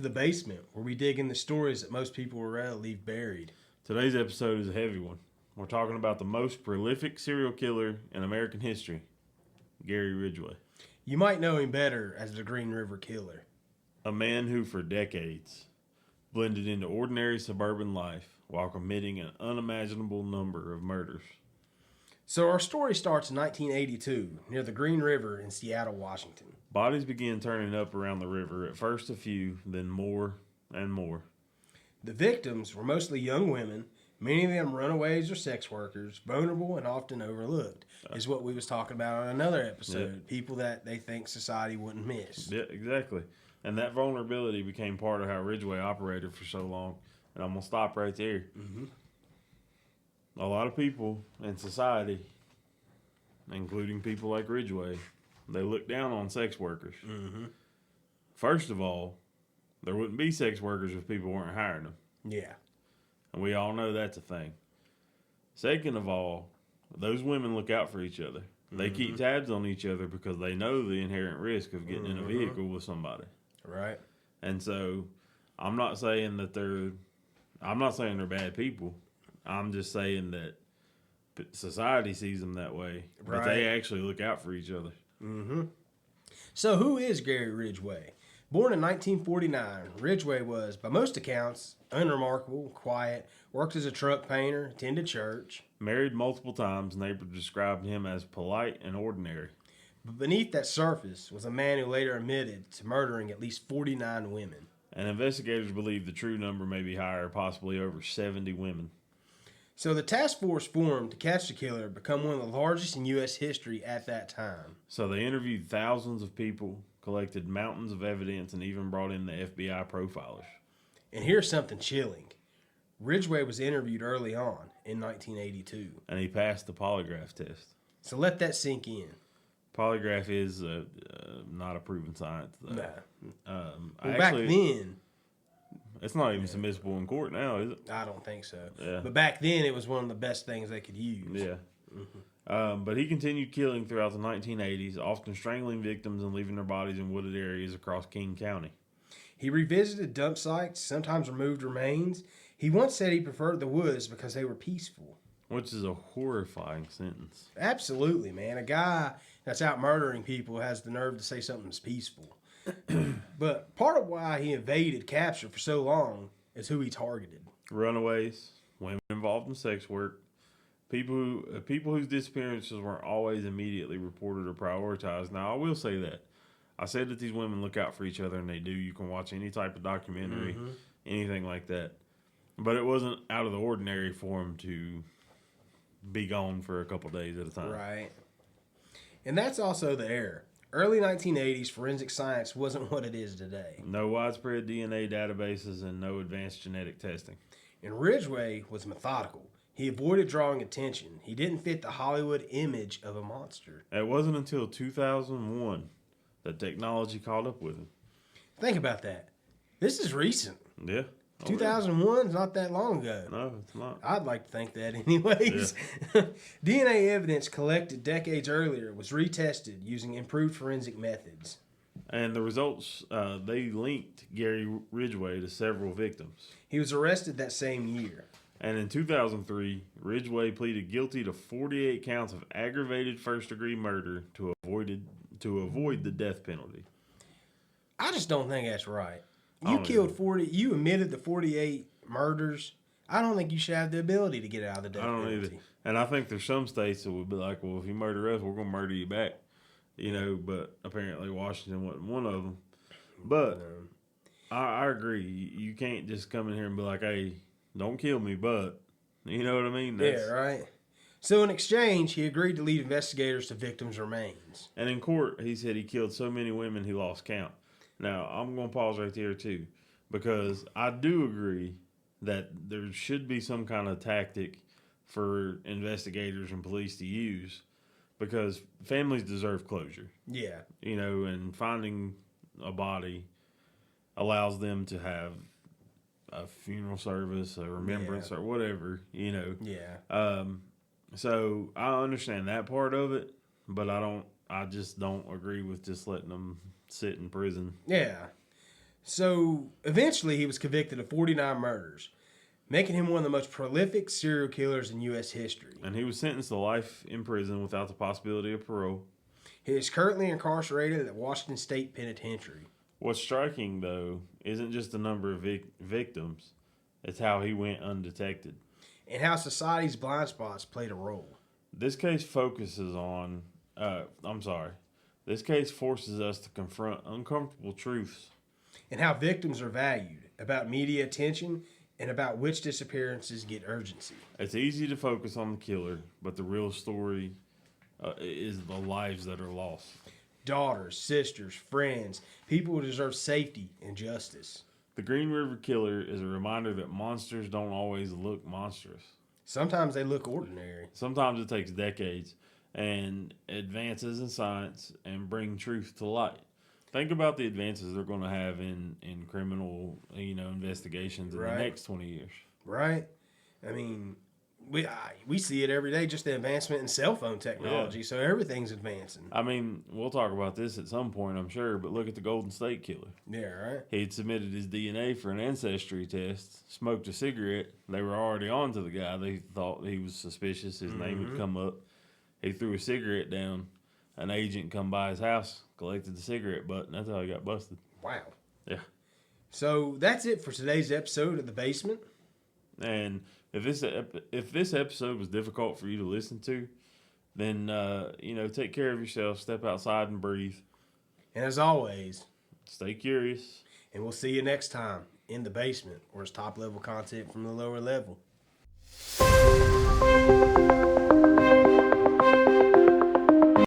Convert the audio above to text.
to the basement, where we dig into stories that most people would rather leave buried. Today's episode is a heavy one. We're talking about the most prolific serial killer in American history, Gary Ridgway. You might know him better as the Green River Killer. A man who, for decades, blended into ordinary suburban life while committing an unimaginable number of murders. So our story starts in 1982, near the Green River in Seattle, Washington. Bodies began turning up around the river, at first a few, then more and more. The victims were mostly young women, many of them runaways or sex workers, vulnerable and often overlooked, is what we was talking about on another episode. Yeah. People that they think society wouldn't miss. Yeah, exactly. And that vulnerability became part of how Ridgway operated for so long. And I'm going to stop right there. Mm-hmm. A lot of people in society, including people like Ridgway, they look down on sex workers. Mm-hmm. First of all, there wouldn't be sex workers if people weren't hiring them. Yeah. And we all know that's a thing. Second of all, those women look out for each other. They keep tabs on each other because they know the inherent risk of getting in a vehicle with somebody. Right. And so I'm not saying they're bad people. I'm just saying that society sees them that way. But they actually look out for each other. Mm-hmm. So who is Gary Ridgway? Born in 1949, Ridgway was, by most accounts, unremarkable, quiet, worked as a truck painter, attended church. Married multiple times, neighbors described him as polite and ordinary. But beneath that surface was a man who later admitted to murdering at least 49 women. And investigators believe the true number may be higher, possibly over 70 women. So the task force formed to catch the killer became one of the largest in U.S. history at that time. So they interviewed thousands of people, collected mountains of evidence, and even brought in the FBI profilers. And here's something chilling. Ridgway was interviewed early on in 1982. And he passed the polygraph test. So let that sink in. Polygraph is not a proven science, though. Nah. Actually, back then... It's not even submissible in court now, is it? I don't think so. Yeah. But back then, it was one of the best things they could use. Yeah. But he continued killing throughout the 1980s, often strangling victims and leaving their bodies in wooded areas across King County. He revisited dump sites, sometimes removed remains. He once said he preferred the woods because they were peaceful. Which is a horrifying sentence. Absolutely, man. A guy that's out murdering people has the nerve to say something's peaceful. But part of why he evaded capture for so long is who he targeted. Runaways, women involved in sex work, people whose disappearances weren't always immediately reported or prioritized. Now, I will say that. I said that these women look out for each other, and they do. You can watch any type of documentary, anything like that. But it wasn't out of the ordinary for them to be gone for a couple days at a time. Right. And that's also the error. Early 1980s, forensic science wasn't what it is today. No widespread DNA databases and no advanced genetic testing. And Ridgway was methodical. He avoided drawing attention. He didn't fit the Hollywood image of a monster. It wasn't until 2001 that technology caught up with him. Think about that. This is recent. Yeah. 2001 is not that long ago. No, it's not. I'd like to think that anyways. Yeah. DNA evidence collected decades earlier was retested using improved forensic methods. And the results, they linked Gary Ridgway to several victims. He was arrested that same year. And in 2003, Ridgway pleaded guilty to 48 counts of aggravated first-degree murder to avoid the death penalty. I just don't think that's right. You admitted to 48 murders. I don't think you should have the ability to get out of the death penalty. I don't either. And I think there's some states that would be like, well, if you murder us, we're going to murder you back. You know, but apparently Washington wasn't one of them. But I agree. You can't just come in here and be like, hey, don't kill me, but, you know what I mean? Yeah, right. So in exchange, he agreed to lead investigators to victims' remains. And in court, he said he killed so many women he lost count. Now, I'm going to pause right there, too, because I do agree that there should be some kind of tactic for investigators and police to use because families deserve closure. Yeah. You know, and finding a body allows them to have a funeral service, a remembrance, or whatever, you know. Yeah. So I understand that part of it, but I just don't agree with just letting them sit in prison. Yeah. So eventually he was convicted of 49 murders, making him one of the most prolific serial killers in U.S. history. And he was sentenced to life in prison without the possibility of parole. He is currently incarcerated at Washington State Penitentiary. What's striking, though, isn't just the number of victims, it's how he went undetected. And how society's blind spots played a role. This case focuses on, this case forces us to confront uncomfortable truths. And how victims are valued, about media attention, and about which disappearances get urgency. It's easy to focus on the killer, but the real story is the lives that are lost. Daughters, sisters, friends, people who deserve safety and justice. The Green River Killer is a reminder that monsters don't always look monstrous. Sometimes they look ordinary. Sometimes it takes decades and advances in science and bring truth to light. Think about the advances they're going to have in criminal, investigations in the next 20 years. Right? I mean, we see it every day, just the advancement in cell phone technology, so everything's advancing. I mean, we'll talk about this at some point, I'm sure, but look at the Golden State Killer. Yeah, right? He'd submitted his DNA for an ancestry test, smoked a cigarette. They were already on to the guy. They thought he was suspicious. His name would come up. He threw a cigarette down. An agent come by his house, collected the cigarette butt, and that's how he got busted. Wow. Yeah. So that's it for today's episode of The Basement. And if this episode was difficult for you to listen to, then take care of yourself, step outside and breathe. And as always, stay curious. And we'll see you next time in The Basement, where it's top level content from the lower level.